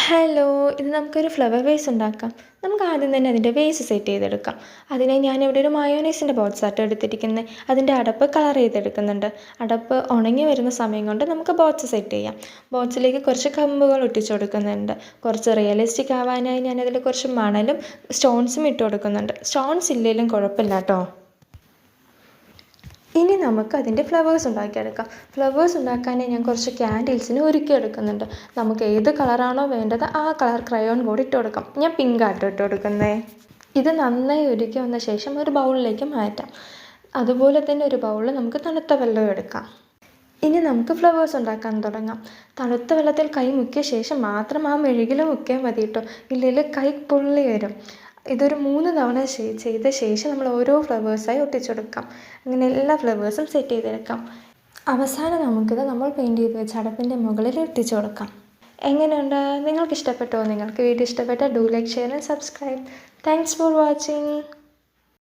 Hello, ഇത് നമുക്കൊരു flower vase ഉണ്ടാക്കാം. നമുക്ക് ആദ്യം തന്നെ അതിൻ്റെ വേസ് സെറ്റ് ചെയ്തെടുക്കാം. അതിനായി ഞാനിവിടെ ഒരു മയോനൈസിൻ്റെ ബോക്സാട്ടോ എടുത്തിരിക്കുന്നത്. അതിൻ്റെ അടപ്പ് കളർ ചെയ്തെടുക്കുന്നുണ്ട്. അടപ്പ് ഉണങ്ങി വരുന്ന സമയം കൊണ്ട് നമുക്ക് ബോക്സ് സെറ്റ് ചെയ്യാം. ബോക്സിലേക്ക് കുറച്ച് കമ്പുകൾ ഒട്ടിച്ചു കൊടുക്കുന്നുണ്ട്. കുറച്ച് റിയലിസ്റ്റിക് ആവാനായി ഞാനതിൽ കുറച്ച് മണലും സ്റ്റോൺസും ഇട്ട് കൊടുക്കുന്നുണ്ട്. സ്റ്റോൺസ് ഇല്ലെങ്കിലും കുഴപ്പമില്ല കേട്ടോ. ഇനി നമുക്ക് അതിൻ്റെ ഫ്ലവേഴ്സ് ഉണ്ടാക്കിയെടുക്കാം. ഫ്ലവേഴ്സ് ഉണ്ടാക്കാനായി ഞാൻ കുറച്ച് ക്യാൻഡിൽസിന് ഉരുക്കിയെടുക്കുന്നുണ്ട്. നമുക്ക് ഏത് കളറാണോ വേണ്ടത് ആ കളർ ക്രയോൺ കൂടി ഇട്ട് കൊടുക്കാം. ഞാൻ പിങ്ക് ആട്ടോ ഇട്ട് കൊടുക്കുന്നത്. ഇത് നന്നായി ഉരുക്കി വന്ന ശേഷം ഒരു ബൗളിലേക്ക് മാറ്റാം. അതുപോലെ തന്നെ ഒരു ബൗളിൽ നമുക്ക് തണുത്ത വെള്ളം എടുക്കാം. ഇനി നമുക്ക് ഫ്ലവേഴ്സ് ഉണ്ടാക്കാൻ തുടങ്ങാം. തണുത്ത വെള്ളത്തിൽ കൈ മുക്കിയ ശേഷം മാത്രം ആ മെഴുകിൽ മുക്കിയാൽ മതി കേട്ടോ, ഇല്ലെങ്കിൽ കൈ പൊള്ളി വരും. ഇതൊരു 3 തവണ ചെയ്ത ശേഷം നമ്മൾ ഓരോ ഫ്ലവേഴ്സായി ഒട്ടിച്ചെടുക്കാം. അങ്ങനെ എല്ലാ ഫ്ലവേഴ്സും സെറ്റ് ചെയ്തെടുക്കാം. അവസാനം നമുക്കിത് നമ്മൾ പെയിൻറ്റ് ചെയ്ത് വെച്ച അടപ്പിൻ്റെ മുകളിൽ ഒട്ടിച്ചു കൊടുക്കാം. എങ്ങനെയുണ്ട്? നിങ്ങൾക്ക് ഇഷ്ടപ്പെട്ടോ? നിങ്ങൾക്ക് വീഡിയോ ഇഷ്ടപ്പെട്ടാൽ do like, share and subscribe. Thanks for watching.